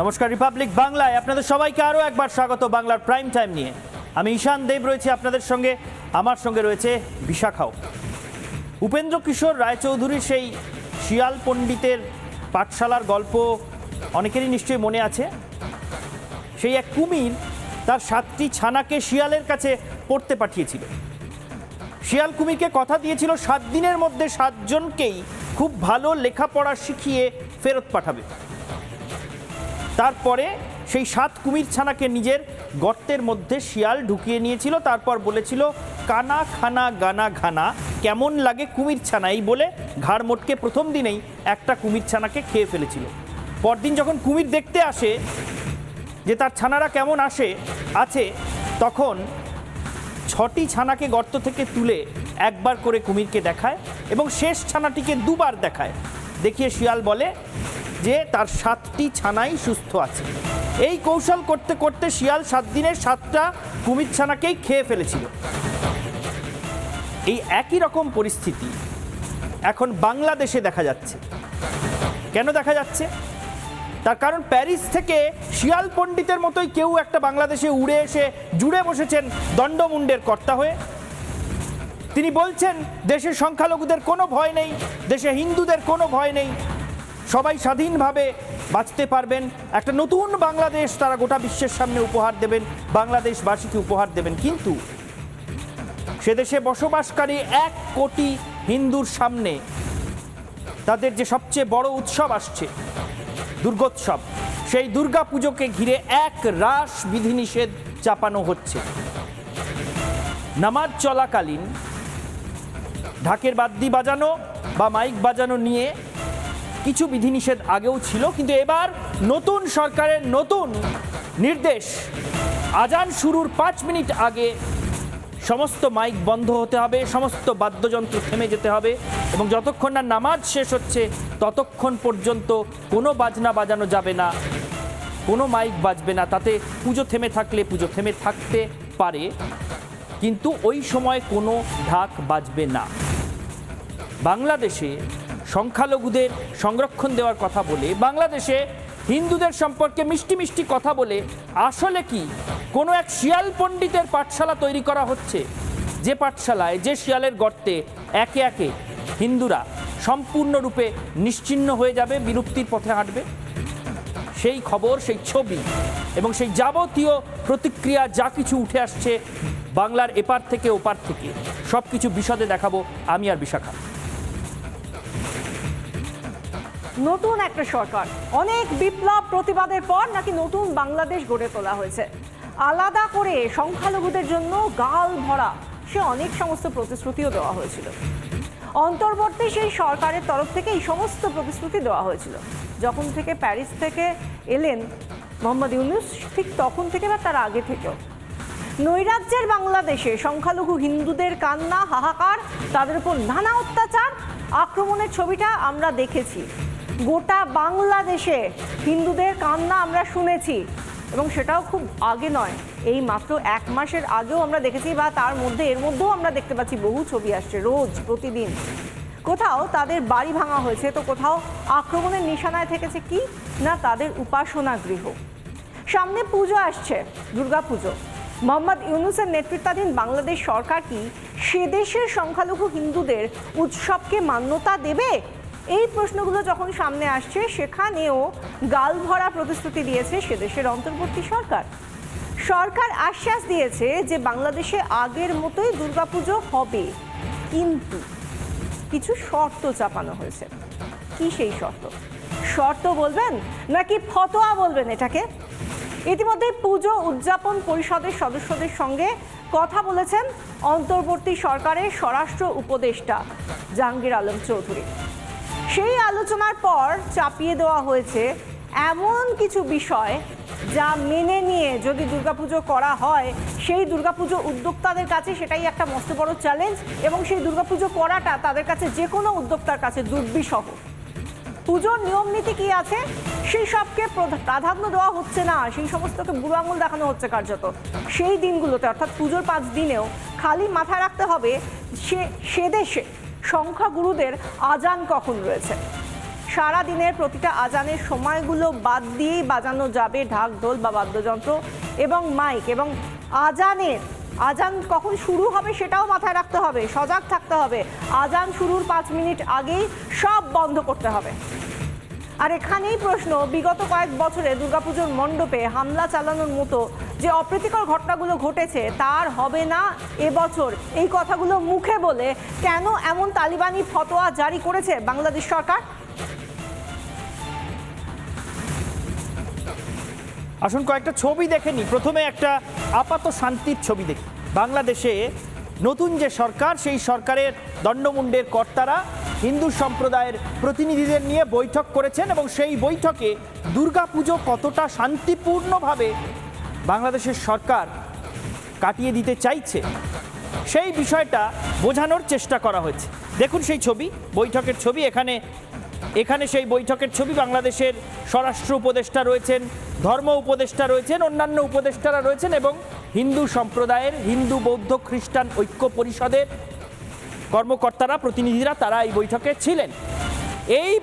নমস্কার, রিপাবলিক বাংলায় আপনাদের সবাইকে আরও একবার স্বাগত। বাংলার প্রাইম টাইম নিয়ে আমি ঈশান দেব রয়েছি আপনাদের সঙ্গে। আমার সঙ্গে রয়েছে বিশাখাও। উপেন্দ্র কিশোর রায়চৌধুরীর সেই শিয়াল পণ্ডিতের পাঠশালার গল্প অনেকেরই নিশ্চয়ই মনে আছে। সেই এক কুমির তার 7টি ছানাকে শিয়ালের কাছে পড়তে পাঠিয়েছিল। শিয়াল কুমিরকে কথা দিয়েছিল 7 দিনের মধ্যে 7 জনকেই খুব ভালো লেখাপড়া শিখিয়ে ফেরত পাঠাবে। তারপরে সেই 7 কুমির ছানাকে নিজের গর্তের মধ্যে শিয়াল ঢুকিয়ে নিয়েছিল। তারপর বলেছিল, কানা খানা গানা ঘানা, কেমন লাগে কুমির ছানা, এই বলে ঘাড় মোটকে প্রথম দিনেই একটা কুমির ছানাকে খেয়ে ফেলেছিল। পরদিন যখন কুমির দেখতে আসে যে তার ছানারা কেমন আছে, তখন 6টি ছানাকে গর্ত থেকে তুলে একবার করে কুমিরকে দেখায় এবং শেষ ছানাটিকে 2বার দেখায়। দেখিয়ে শিয়াল বলে যে তার 7টি ছানাই সুস্থ আছে। এই কৌশল করতে করতে শিয়াল 7 দিনের 7টা কুমির ছানাকেই খেয়ে ফেলেছিল। এই একই রকম পরিস্থিতি এখন বাংলাদেশে দেখা যাচ্ছে। কেন দেখা যাচ্ছে? তার কারণ প্যারিস থেকে শিয়াল পণ্ডিতের মতোই কেউ একটা বাংলাদেশে উড়ে এসে জুড়ে বসেছেন দণ্ডমুণ্ডের কর্তা হয়ে। তিনি বলছেন দেশের সংখ্যালঘুদের কোনো ভয় নেই, দেশে হিন্দুদের কোনো ভয় নেই, সবাই স্বাধীনভাবে বাঁচতে পারবেন। একটা নতুন বাংলাদেশ তারা গোটা বিশ্বের সামনে উপহার দেবেন, বাংলাদেশবাসীকে উপহার দেবেন। কিন্তু সে দেশে বসবাসকারী 1 কোটি হিন্দুর সামনে তাদের যে সবচেয়ে বড় উৎসব আসছে, দুর্গোৎসব, সেই দুর্গা পুজোকে ঘিরে এক রাশ বিধিনিষেধ চাপানো হচ্ছে। নামাজ চলাকালীন ঢাকের বাদ্যি বাজানো বা মাইক বাজানো নিয়ে কিছু বিধিনিষেধ আগেও ছিল, কিন্তু এবার নতুন সরকারের নতুন নির্দেশ, আজান শুরুর 5 মিনিট আগে সমস্ত মাইক বন্ধ হতে হবে, সমস্ত বাদ্যযন্ত্র থেমে যেতে হবে এবং যতক্ষণ না নামাজ শেষ হচ্ছে ততক্ষণ পর্যন্ত কোনো বাজনা বাজানো যাবে না, কোনো মাইক বাজবে না। তাতে পুজো থেমে থাকলে পুজো থেমে থাকতে পারে, কিন্তু ওই সময় কোনো ঢাক বাজবে না। বাংলাদেশে সংখ্যালঘুদের সংরক্ষণ দেওয়ার কথা বলে, বাংলাদেশে হিন্দুদের সম্পর্কে মিষ্টি মিষ্টি কথা বলে আসলে কি কোনো এক শিয়াল পণ্ডিতের পাঠশালা তৈরি করা হচ্ছে, যে পাঠশালায়, যে শিয়ালের গর্তে একে একে হিন্দুরা সম্পূর্ণরূপে নিশ্চিহ্ন হয়ে যাবে, বিলুপ্তির পথে হাঁটবে? সেই খবর, সেই ছবি এবং সেই যাবতীয় প্রতিক্রিয়া যা কিছু উঠে আসছে বাংলার এপার থেকে ওপার থেকে, সব কিছু বিশদে দেখাবো আমি আর বিশাখা। নতুন একটা সরকার, অনেক বিপ্লব প্রতিবাদের পর নাকি নতুন বাংলাদেশ গড়ে তোলা হয়েছে। আলাদা করে সংখ্যালঘুদের জন্য গাল ভরা সে অনেক সমস্ত প্রতিশ্রুতিও দেওয়া হয়েছিল। অন্তর্বর্তী সেই সরকারের তরফ থেকে এই সমস্ত প্রতিশ্রুতি দেওয়া হয়েছিল। যখন থেকে প্যারিস থেকে এলেন মোহাম্মদ ইউনূস, ঠিক তখন থেকে বা তার আগে থেকেও নৈরাজ্যের বাংলাদেশে সংখ্যালঘু হিন্দুদের কান্না, হাহাকার, তাদের উপর নানা অত্যাচার, আক্রমণের ছবিটা আমরা দেখেছি। গোটা বাংলাদেশে হিন্দুদের কান্না আমরা শুনেছি এবং সেটাও খুব আগে নয়, এই মাত্র 1 মাসের আগেও আমরা দেখেছি, বা তার মধ্যে এর মধ্যেও আমরা দেখতে পাচ্ছি বহু ছবি আসছে রোজ, প্রতিদিন। কোথাও তাদের বাড়ি ভাঙা হয়েছে, তো কোথাও আক্রমণের নিশানায় থেকেছে কি না তাদের উপাসনা গৃহ। সামনে পুজো আসছে, দুর্গা পুজো। মোহাম্মদ ইউনূসের নেতৃত্বাধীন বাংলাদেশ সরকার কি সে দেশের সংখ্যালঘু হিন্দুদের উৎসবকে মান্যতা দেবে? এই প্রশ্নগুলো যখন সামনে আসছে, সেখানেও গাল ভরা প্রতিশ্রুতি দিয়েছে সে দেশের অন্তর্বর্তী সরকার। সরকার আশ্বাস দিয়েছে যে বাংলাদেশে আগের মতোই দুর্গাপুজো হবে, কিন্তু কিছু শর্ত চাপানো হয়েছে। কি সেই শর্ত? শর্ত বলবেন নাকি ফতোয়া বলবেন এটাকে? ইতিমধ্যে পুজো উদযাপন পরিষদের সদস্যদের সঙ্গে কথা বলেছেন অন্তর্বর্তী সরকারের স্বরাষ্ট্র উপদেষ্টা জাহাঙ্গীর আলম চৌধুরী। সেই আলোচনার পর চাপিয়ে দেওয়া হয়েছে এমন কিছু বিষয় যা মেনে নিয়ে যদি দুর্গাপুজো করা হয়, সেই দুর্গাপুজো উদ্যোক্তাদের কাছে সেটাই একটা মস্ত বড় চ্যালেঞ্জ এবং সেই দুর্গাপুজো করাটা তাদের কাছে যে কোনো উদ্যোক্তার কাছে দুর্বিষহ। পুজোর নিয়ম নীতি কী আছে সেই সবকে প্রাধান্য দেওয়া হচ্ছে না, সেই সমস্তকে বুড়ো আঙুল দেখানো হচ্ছে কার্যত। সেই দিনগুলোতে অর্থাৎ পুজোর 5 দিনেও খালি মাথায় রাখতে হবে সে দেশে সংখ্যাগুরুদের আজান কখন রয়েছে। সারা দিনের প্রতিটা আজানের সময়গুলো বাদ দিয়েই বাজানো যাবে ঢাক ঢোল বা বাদ্যযন্ত্র এবং মাইক, এবং আজান কখন শুরু হবে সেটাও মাথায় রাখতে হবে, সজাগ থাকতে হবে। আজান শুরুর 5 মিনিট আগেই সব বন্ধ করতে হবে। আর এখানেই প্রশ্ন, বিগত কয়েক বছরে দুর্গাপুজোর মণ্ডপে হামলা চালানোর মতো যে অপ্রীতিকর ঘটনাগুলো ঘটেছে তার হবে না এবছর, এই কথাগুলো মুখে বলে কেন এমন তালিবানি ফতোয়া জারি করেছে বাংলাদেশ সরকার? আসুন কয়েকটা ছবি দেখে নিই। প্রথমে একটা আপাত শান্তির ছবি দেখি। বাংলাদেশে নতুন যে সরকার, সেই সরকারের দণ্ডমুণ্ডের কর্তারা হিন্দু সম্প্রদায়ের প্রতিনিধিদের নিয়ে বৈঠক করেছেন এবং সেই বৈঠকে দুর্গাপুজো কতটা শান্তিপূর্ণভাবে বাংলাদেশের সরকার কাটিয়ে দিতে চাইছে সেই বিষয়টা বোঝানোর চেষ্টা করা হয়েছে। দেখুন সেই ছবি, বৈঠকের ছবি। এখানে সেই বৈঠকের ছবি। বাংলাদেশের স্বরাষ্ট্র উপদেষ্টা রয়েছেন, ধর্ম উপদেষ্টা রয়েছেন, অন্যান্য উপদেষ্টারা রয়েছেন এবং হিন্দু সম্প্রদায়ের, হিন্দু বৌদ্ধ খ্রিস্টান ঐক্য পরিষদের কর্মকর্তারা, প্রতিনিধিরা, তারা এই বৈঠকে ছিলেন। এই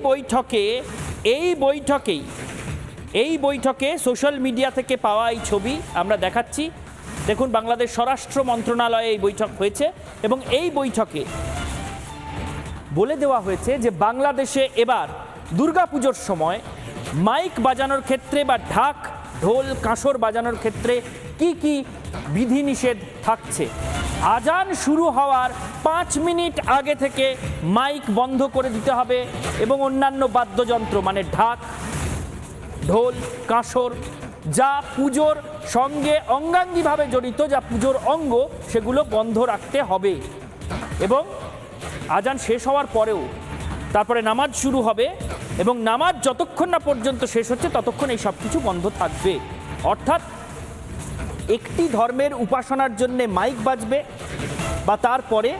বৈঠকে সোশ্যাল মিডিয়া থেকে পাওয়া এই ছবি আমরা দেখাচ্ছি। দেখুন, বাংলাদেশ স্বরাষ্ট্র মন্ত্রণালয়ে এই বৈঠক হয়েছে এবং এই বৈঠকে বলে দেওয়া হয়েছে যে বাংলাদেশে এবার দুর্গাপুজোর সময় মাইক বাজানোর ক্ষেত্রে বা ঢাক ঢোল কাঁসর বাজানোর ক্ষেত্রে কি কি বিধিনিষেধ থাকছে। আজান শুরু হওয়ার 5 মিনিট আগে থেকে মাইক বন্ধ করে দিতে হবে এবং অন্যান্য বাদ্যযন্ত্র মানে ঢাক ঢোল কাঁসর যা পুজোর সঙ্গে অঙ্গাঙ্গিভাবে জড়িত, যা পুজোর অঙ্গ, সেগুলো বন্ধ রাখতে হবে। এবং আজান শেষ হওয়ার পরেও তারপরে নামাজ শুরু হবে এবং নামাজ যতক্ষণ না পর্যন্ত শেষ হচ্ছে ততক্ষণ এই সব কিছু বন্ধ থাকবে। অর্থাৎ একটি ধর্মের উপাসনার জন্যে মাইক বাজবে বা তারপরে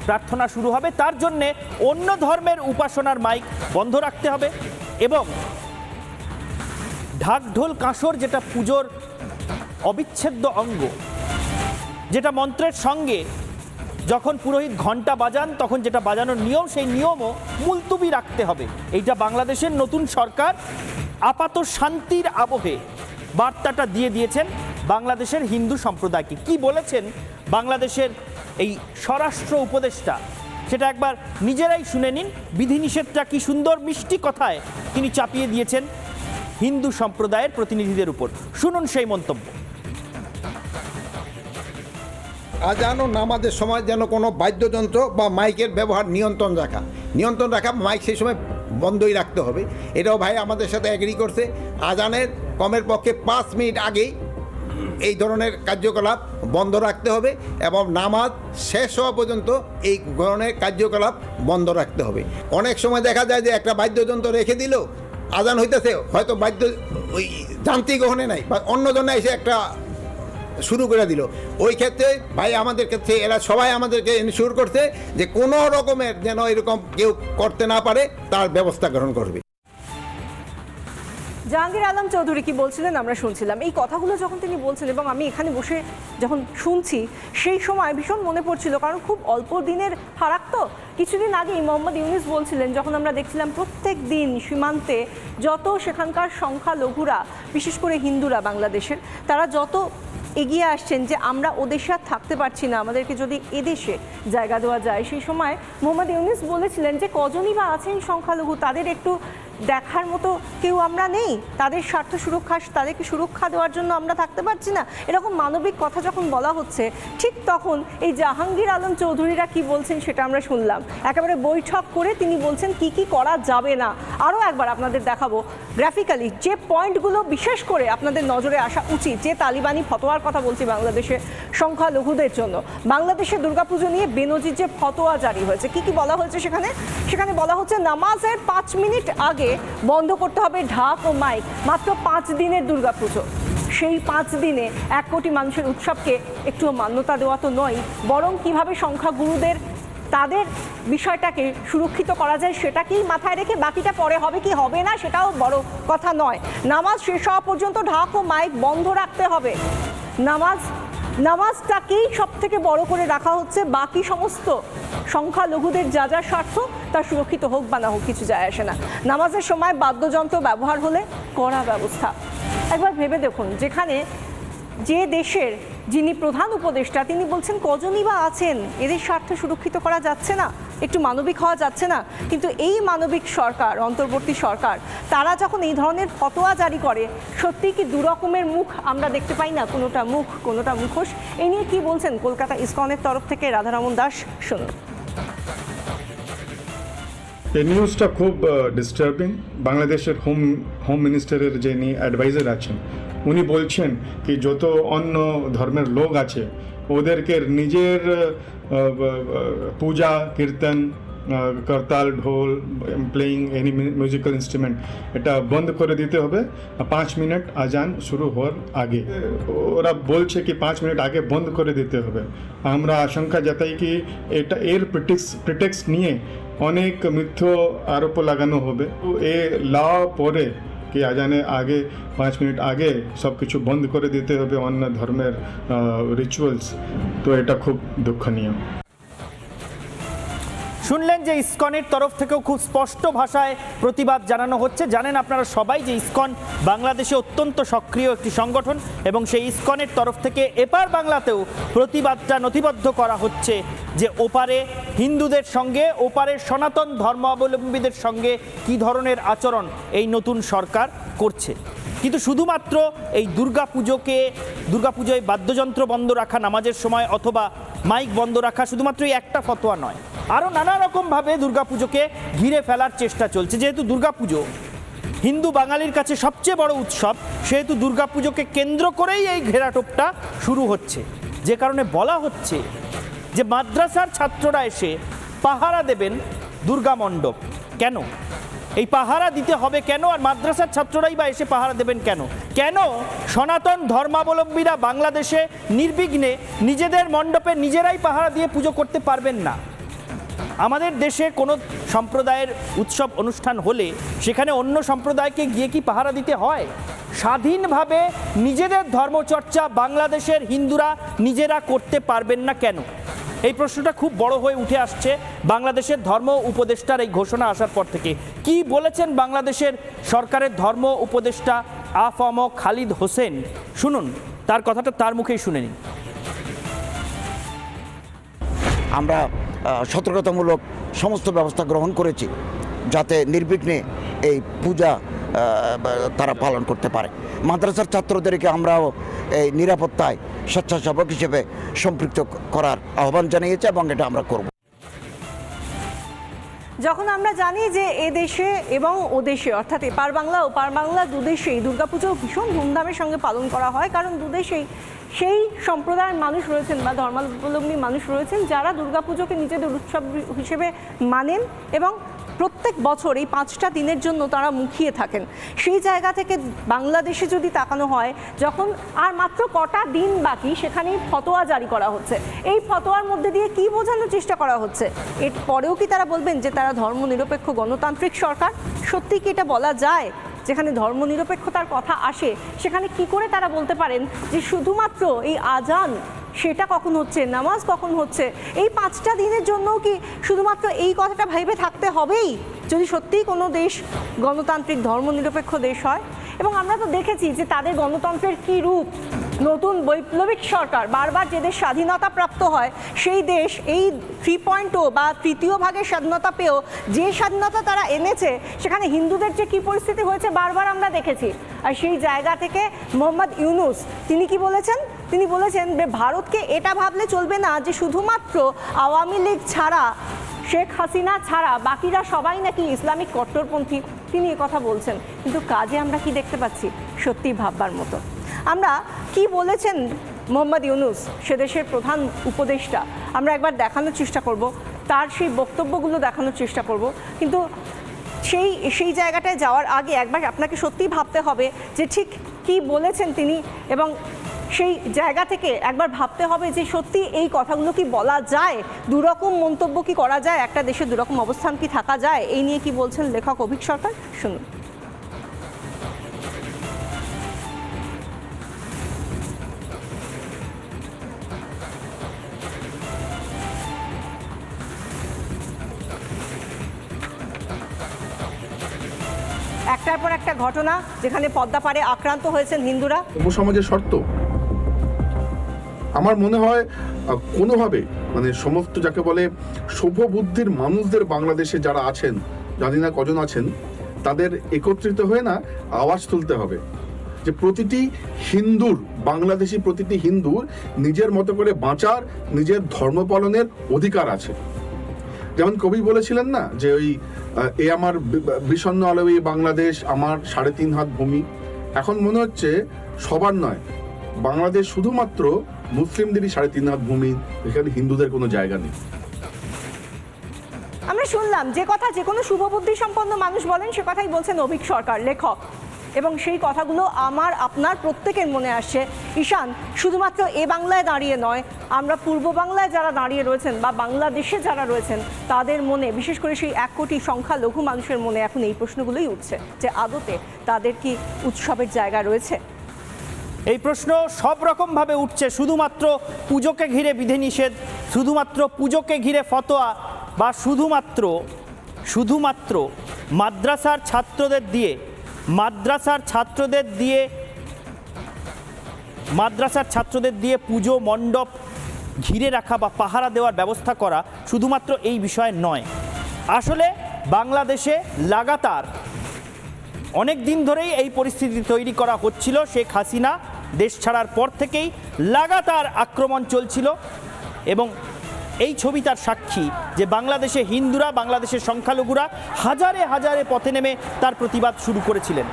প্রার্থনা শুরু হবে, তার জন্যে অন্য ধর্মের উপাসনার মাইক বন্ধ রাখতে হবে। এবং ঢাক ঢোল কাঁসর, যেটা পুজোর অবিচ্ছেদ্য অঙ্গ, যেটা মন্ত্রের সঙ্গে যখন পুরোহিত ঘণ্টা বাজান তখন যেটা বাজানোর নিয়ম, সেই নিয়মও মুলতুবি রাখতে হবে। এইটা বাংলাদেশের নতুন সরকার আপাত শান্তির আবহে বার্তাটা দিয়ে দিয়েছেন বাংলাদেশের হিন্দু সম্প্রদায়কে। কি বলেছেন বাংলাদেশের এই স্বরাষ্ট্র উপদেষ্টা সেটা একবার নিজেরাই শুনে নিন। বিধিনিষেধটা কি সুন্দর মিষ্টি কথায় তিনি চাপিয়ে দিয়েছেন হিন্দু সম্প্রদায়ের প্রতিনিধিদের উপর। শুনুন সেই মন্তব্য। আজান ও নামাজের সময় যেন কোনো বাদ্যযন্ত্র বা মাইকের ব্যবহার নিয়ন্ত্রণ রাখা, মাইক সেই সময় বন্ধই রাখতে হবে। এটাও ভাই আমাদের সাথে এগ্রি করছে। আজানের কমের পক্ষে 5 মিনিট আগেই এই ধরনের কার্যকলাপ বন্ধ রাখতে হবে এবং নামাজ শেষ হওয়া পর্যন্ত এই ধরনের কার্যকলাপ বন্ধ রাখতে হবে। অনেক সময় দেখা যায় যে একটা বাদ্যযন্ত্র রেখে দিল, আজান হইতেছে, হয়তো ওই যান্ত্রিক ওখানে নাই বা অন্য জন্য এসে একটা শুরু করে দিল। ওই ক্ষেত্রে ভাই আমাদের ক্ষেত্রে এরা সবাই আমাদেরকে ইনশিওর করছে যে কোনো রকমের যেন এরকম কেউ করতে না পারে তার ব্যবস্থা গ্রহণ করবে। জাহাঙ্গীর আলম চৌধুরী কি বলছিলেন আমরা শুনছিলাম। এই কথাগুলো যখন তিনি বলছেন এবং আমি এখানে বসে যখন শুনছি সেই সময় ভীষণ মনে পড়ছিল, কারণ খুব অল্প দিনের ফারাক তো। কিছুদিন আগেই মোহাম্মদ ইউনূস বলছিলেন, যখন আমরা দেখছিলাম প্রত্যেক দিন সীমান্তে যত সেখানকার সংখ্যালঘুরা, বিশেষ করে হিন্দুরা বাংলাদেশের, তারা যত এগিয়ে আসছেন যে আমরা ওদেশে আর থাকতে পারছি না, আমাদেরকে যদি এদেশে জায়গা দেওয়া যায়। সেই সময় মোহাম্মদ ইউনূস বলেছিলেন যে কজনই বা আছেন সংখ্যালঘু, তাদের একটু দেখার মতো কেউ আমরা নেই, তাদের স্বার্থ সুরক্ষা, তাদেরকে সুরক্ষা দেওয়ার জন্য আমরা থাকতে পারছি না। এরকম মানবিক কথা যখন বলা হচ্ছে, ঠিক তখন এই জাহাঙ্গীর আলম চৌধুরীরা কি বলছেন সেটা আমরা শুনলাম। একেবারে বৈঠক করে তিনি বলছেন কি কি করা যাবে না। আরও একবার আপনাদের দেখাবো গ্রাফিক্যালি যে পয়েন্টগুলো বিশেষ করে আপনাদের নজরে আসা উচিত, যে তালিবানি ফতোয়ার কথা বলছি বাংলাদেশের সংখ্যালঘুদের জন্য। বাংলাদেশে দুর্গাপুজো নিয়ে বেনজির যে ফতোয়া জারি হয়েছে, কি কি বলা হয়েছে সেখানে বলা হচ্ছে নামাজের 5 মিনিট আগে বন্ধ করতে হবে ঢাক ও মাইক। মাত্র 5 দিনের দুর্গাপুজো, সেই 5 দিনে 1 কোটি মানুষের উৎসবকে একটু মান্যতা দেওয়া তো নয়, বরং কিভাবে সংখ্যাগুরুদের তাদের বিষয়টাকে সুরক্ষিত করা যায় সেটাকেই মাথায় রেখে বাকিটা পরে হবে কি হবে না সেটাও বড় কথা নয়। নামাজ শেষ হওয়া পর্যন্ত ঢাক ও মাইক বন্ধ রাখতে হবে। নামাজ নামাজটাকেই সব থেকে বড় করে রাখা হচ্ছে, বাকি সমস্ত সংখ্যালঘুদের যা যা স্বার্থ তা সুরক্ষিত হোক বা না হোক কিছু যায় আসে না। নামাজের সময় বাদ্যযন্ত্র ব্যবহার হলে কড়া ব্যবস্থা। একবার ভেবে দেখুন, যেখানে যে দেশের যিনি প্রধান উপদেষ্টা তিনি বলছেন কজনই বা আছেন, এদের স্বার্থ সুরক্ষিত করা যাচ্ছে না, একটু মানবিক হওয়া যাচ্ছে না। কিন্তু এই মানবিক সরকার, অন্তর্বর্তী সরকার, তারা যখন এই ধরনের ফতোয়া জারি করে, সত্যি কি দুরকমের মুখ আমরা দেখতে পাই না? কোনোটা মুখ, কোনোটা মুখোশ। এই নিয়ে কি বলছেন কলকাতা ইসকনের তরফ থেকে রাধারমন দাস, শুনুন। এই নিউজটা খুব ডিস্টার্বিং। বাংলাদেশের হোম মিনিস্টারের যিনি অ্যাডভাইজার আছেন উনি বলছেন কি যত অন্য ধর্মের লোক আছে ওদেরকে নিজের পূজা কীর্তন, করতাল, ঢোল, প্লেয়িং এনি মিউজিক্যাল ইনস্ট্রুমেন্ট এটা বন্ধ করে দিতে হবে 5 মিনিট আজান শুরু হওয়ার আগে। ওরা বলছে কি 5 মিনিট আগে বন্ধ করে দিতে হবে। আমরা আশঙ্কা জাতাই কি এটা এর প্রিটেক্সট নিয়ে অনেক মিথ্য আরোপ লাগানো হবে। এ ল পরে কি আজানে আগে 5 মিনিট আগে সব কিছু বন্ধ করে দিতে হবে অন্য ধর্মের রিচুয়ালস। তো এটা খুব দুঃখনীয়। শুনলেন যে ইসকনের তরফ থেকেও খুব স্পষ্ট ভাষায় প্রতিবাদ জানানো হচ্ছে। জানেন আপনারা সবাই যে ইসকন বাংলাদেশে অত্যন্ত সক্রিয় একটি সংগঠন, এবং সেই ইসকনের তরফ থেকে এপার বাংলাতেও প্রতিবাদটা নথিবদ্ধ করা হচ্ছে যে ওপারে হিন্দুদের সঙ্গে, ওপারের সনাতন ধর্মাবলম্বীদের সঙ্গে কী ধরনের আচরণ এই নতুন সরকার করছে। কিন্তু শুধুমাত্র এই দুর্গাপুজোয় বাদ্যযন্ত্র বন্ধ রাখা নামাজের সময় অথবা মাইক বন্ধ রাখা শুধুমাত্র এই একটা ফতোয়া নয়, আরও নানা রকমভাবে দুর্গাপুজোকে ঘিরে ফেলার চেষ্টা চলছে। যেহেতু দুর্গাপুজো হিন্দু বাঙালির কাছে সবচেয়ে বড় উৎসব, সেহেতু দুর্গাপুজোকে কেন্দ্র করেই এই ঘেরাটোপটা শুরু হচ্ছে। যে কারণে বলা হচ্ছে যে মাদ্রাসার ছাত্ররা এসে পাহারা দেবেন দুর্গা মণ্ডপ। কেন এই পাহারা দিতে হবে? কেন? আর মাদ্রাসার ছাত্ররাই বা এসে পাহারা দেবেন কেন? কেন সনাতন ধর্মাবলম্বীরা বাংলাদেশে নির্বিঘ্নে নিজেদের মণ্ডপে নিজেরাই পাহারা দিয়ে পুজো করতে পারবেন না? আমাদের দেশে কোনো সম্প্রদায়ের উৎসব অনুষ্ঠান হলে সেখানে অন্য সম্প্রদায়কে গিয়ে কি পাহারা দিতে হয়? স্বাধীনভাবে নিজেদের ধর্মচর্চা বাংলাদেশের হিন্দুরা নিজেরা করতে পারবেন না কেন? এই প্রশ্নটা খুব বড় হয়ে উঠে আসছে বাংলাদেশের ধর্ম উপদেষ্টার এই ঘোষণা আসার পর থেকে। কি বলেছেন বাংলাদেশের সরকারের ধর্ম উপদেষ্টা আফম খালিদ হোসেন? শুনুন তার কথাটা, তার মুখেই শুনে নিন। আমরা সতর্কতামূলক সমস্ত ব্যবস্থা গ্রহণ করেছি যাতে নির্বিঘ্নে এই পূজা তারা পালন করতে পারে। মাদ্রাসার ছাত্রদেরকে আমরাও এই নিরাপত্তায় স্বেচ্ছাসেবক হিসেবে সম্পৃক্ত করার আহ্বান জানিয়েছি এবং এটা আমরা করব। যখন আমরা জানি যে এ দেশে এবং ও দেশে, অর্থাৎ এপার বাংলা ওপার বাংলা দুদেশেই দুর্গাপুজো ভীষণ ধুমধামের সঙ্গে পালন করা হয়, কারণ দুদেশেই সেই সম্প্রদায়ের মানুষ রয়েছেন বা ধর্মাবলম্বী মানুষ রয়েছেন যারা দুর্গাপুজোকে নিজেদের উৎসব হিসেবে মানেন এবং প্রত্যেক বছর এই 5টা দিনের জন্য তারা মুখিয়ে থাকেন। সেই জায়গা থেকে বাংলাদেশে যদি তাকানো হয়, যখন আর মাত্র কটা দিন বাকি সেখানেই ফতোয়া জারি করা হচ্ছে। এই ফতোয়ার মধ্যে দিয়ে কি বোঝানোর চেষ্টা করা হচ্ছে? এর পরেও কি তারা বলবেন যে তারা ধর্মনিরপেক্ষ গণতান্ত্রিক সরকার? সত্যি কি এটা বলা যায়? যেখানে ধর্মনিরপেক্ষতার কথা আসে সেখানে কি করে তারা বলতে পারেন যে শুধুমাত্র এই আজান সেটা কখন হচ্ছে, নামাজ কখন হচ্ছে, এই 5টা দিনের জন্যও কি শুধুমাত্র এই কথাটা ভেবে থাকতে হবেই যদি সত্যিই কোনো দেশ গণতান্ত্রিক ধর্মনিরপেক্ষ দেশ হয়? এবং আমরা তো দেখেছি যে তাদের গণতন্ত্রের কী রূপ। নতুন বৈপ্লবিক সরকার বারবার যে দেশ স্বাধীনতা প্রাপ্ত হয় সেই দেশ এই 3.0 বা তৃতীয় ভাগের স্বাধীনতা পেয়েও যে স্বাধীনতা তারা এনেছে সেখানে হিন্দুদের যে কী পরিস্থিতি হয়েছে বারবার আমরা দেখেছি। আর সেই জায়গা থেকে মোহাম্মদ ইউনূস তিনি কি বলেছেন? তিনি বলেছেন যে ভারতকে এটা ভাবলে চলবে না যে শুধুমাত্র আওয়ামী লীগ ছাড়া, শেখ হাসিনা ছাড়া বাকিরা সবাই নাকি ইসলামিক কট্টরপন্থী। তিনি কথা বলছেন, কিন্তু কাজে আমরা কি দেখতে পাচ্ছি? সত্যি ভাববার মতো। আমরা কি বলেছেন মোহাম্মদ ইউনূস, সে দেশের প্রধান উপদেষ্টা, আমরা একবার দেখানোর চেষ্টা করব, তার সেই বক্তব্যগুলো দেখানোর চেষ্টা করব। কিন্তু সেই জায়গাটায় যাওয়ার আগে একবার আপনাকে সত্যিই ভাবতে হবে যে ঠিক কি বলেছেন তিনি, এবং সেই জায়গা থেকে একবার ভাবতে হবে যে সত্যি এই কথাগুলো কি বলা যায়? দুরকম মন্তব্য কি করা যায়? একটা দেশে দুরকম অবস্থান কি থাকা যায়? এই নিয়ে কি বলছেন লেখক অভিক সরকার, শুনুন। একটার পর একটা ঘটনা যেখানে পদ্মাপাড়ে আক্রান্ত হয়েছেন হিন্দুরা। উপসমাজের শর্ত আমার মনে হয় কোনোভাবে মানে সমস্ত যাকে বলে শুভ বুদ্ধির মানুষদের বাংলাদেশে যারা আছেন, জানি না কজন আছেন, তাদের একত্রিত হয়ে না আওয়াজ তুলতে হবে যে প্রতিটি হিন্দুর, বাংলাদেশি প্রতিটি হিন্দুর নিজের মতো করে বাঁচার, নিজের ধর্ম পালনের অধিকার আছে। যেমন কবি বলেছিলেন না যে ওই এ আমার বিষণ্ণ আলোয় বাংলাদেশ, আমার 3.5 হাত ভূমি। এখন মনে হচ্ছে সবার নয়, বাংলাদেশ শুধুমাত্র মুসলিমদেরই 3.5 হাত ভূমি, এখানে হিন্দুদের কোনো জায়গা নেই। আমরা শুনলাম যে কথা যে কোনো শুভবুদ্ধি সম্পন্ন মানুষ বলেন, সে কথাই বলছেন অভিক সরকার, লেখক, এবং সেই কথাগুলো আমার আপনার প্রত্যেকের মনে আসছে। ঈশান, শুধুমাত্র এ বাংলায় দাঁড়িয়ে নয়, আমরা পূর্ব বাংলায় যারা দাঁড়িয়ে রয়েছেন বা বাংলাদেশে যারা রয়েছেন তাদের মনে, বিশেষ করে সেই 1 কোটি সংখ্যালঘু মানুষের মনে এখন এই প্রশ্নগুলোই উঠছে যে আদতে তাদের কি উৎসবের জায়গা রয়েছে। এই প্রশ্ন সব রকমভাবে উঠছে, শুধুমাত্র পুজোকে ঘিরে বিধিনিষেধ, শুধুমাত্র পুজোকে ঘিরে ফতোয়া, বা শুধুমাত্র মাদ্রাসার ছাত্রদের দিয়ে পুজো মণ্ডপ ঘিরে রাখা বা পাহারা দেওয়ার ব্যবস্থা করা শুধুমাত্র এই বিষয় নয়। আসলে বাংলাদেশে লাগাতার অনেক দিন ধরেই এই পরিস্থিতি তৈরি করা হচ্ছিল। শেখ হাসিনা দেশ ছাড়ার পর থেকেই লাগাতার আক্রমণ চলছিল, এবং এই ছবি তার সাক্ষী যে বাংলাদেশে হিন্দুরা, বাংলাদেশের সংখ্যালঘুরা হাজারে হাজারে পথে নেমে তার প্রতিবাদ শুরু করেছিলেন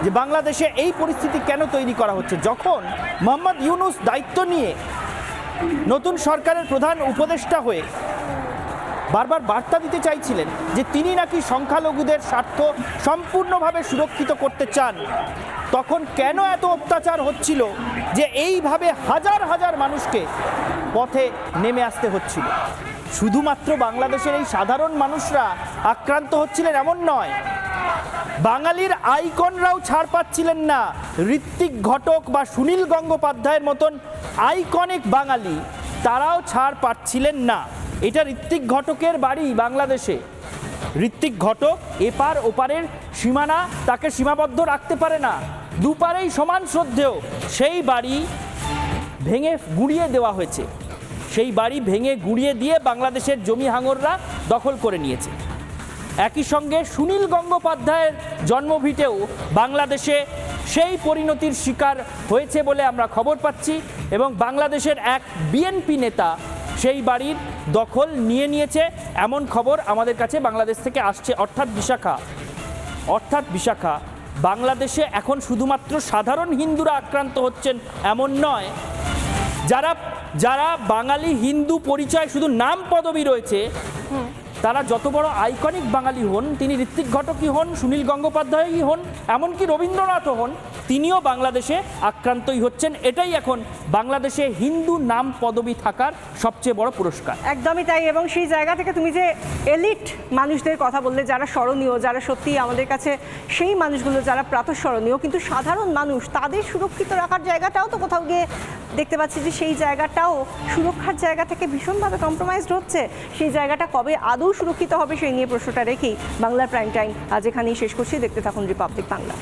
যে বাংলাদেশে এই পরিস্থিতি কেন তৈরি করা হচ্ছে। যখন মোহাম্মদ ইউনূস দায়িত্ব নিয়ে নতুন সরকারের প্রধান উপদেষ্টা হয়ে বারবার বার্তা দিতে চাইছিলেন যে তিনি নাকি সংখ্যালঘুদের স্বার্থ সম্পূর্ণভাবে সুরক্ষিত করতে চান, তখন কেন এত অত্যাচার হচ্ছিল যে এইভাবে হাজার হাজার মানুষকে পথে নেমে আসতে হচ্ছিল। শুধুমাত্র বাংলাদেশের এই সাধারণ মানুষরা আক্রান্ত হচ্ছিলেন এমন নয়, বাঙালির আইকনরাও ছাড় পাচ্ছিলেন না। ঋত্বিক ঘটক বা সুনীল গঙ্গোপাধ্যায়ের মতন আইকনিক বাঙালি তারাও ছাড় পাচ্ছিলেন না। এটা ঋত্বিক ঘটকের বাড়ি বাংলাদেশে। ঋত্বিক ঘটক এপার ওপারের সীমানা তাকে সীমাবদ্ধ রাখতে পারে না, দুপারেই সমান শ্রদ্ধেয়। সেই বাড়ি ভেঙে গুঁড়িয়ে দেওয়া হয়েছে, সেই বাড়ি ভেঙে গুঁড়িয়ে দিয়ে বাংলাদেশের জমি হাঙররা দখল করে নিয়েছে। একই সঙ্গে সুনীল গঙ্গোপাধ্যায়ের জন্মভিটেও বাংলাদেশে সেই পরিণতির শিকার হয়েছে বলে আমরা খবর পাচ্ছি, এবং বাংলাদেশের এক বিএনপি নেতা সেই বাড়ির দখল নিয়ে নিয়েছে এমন খবর আমাদের কাছে বাংলাদেশ থেকে আসছে। অর্থাৎ বিশাখা, বাংলাদেশে এখন শুধুমাত্র সাধারণ হিন্দুরা আক্রান্ত হচ্ছেন এমন নয়, যারা বাঙালি হিন্দু পরিচয় শুধু নাম পদবি রয়েছে, তারা যত বড় আইকনিক বাঙালি হন, তিনি ঋত্বিক ঘটকই হন, সুনীল গঙ্গোপাধ্যায়ই হন, এমনকি রবীন্দ্রনাথও হন, তিনিও বাংলাদেশে আক্রান্তই হচ্ছেন। এটাই এখন বাংলাদেশে হিন্দু নাম পদবি থাকার সবচেয়ে বড় পুরস্কার। একদমই তাই, এবং সেই জায়গা থেকে তুমি যে এলিট মানুষদের কথা বললে, যারা স্মরণীয়, যারা সত্যি আমাদের কাছে সেই মানুষগুলো যারা প্রাতঃস্মরণীয়, কিন্তু সাধারণ মানুষ তাদের সুরক্ষিত রাখার জায়গাটাও তো কোথাও গিয়ে দেখতে পাচ্ছি যে সেই জায়গাটাও সুরক্ষার জায়গা থেকে ভীষণভাবে কম্প্রোমাইজড হচ্ছে। সেই জায়গাটা কবে আদৌ সুরক্ষিত হবে সেই নিয়ে প্রশ্নটা রেখেই বাংলার প্রাইম টাইম আজ এখানেই শেষ করছি। দেখতে থাকুন রিপাবলিক বাংলা।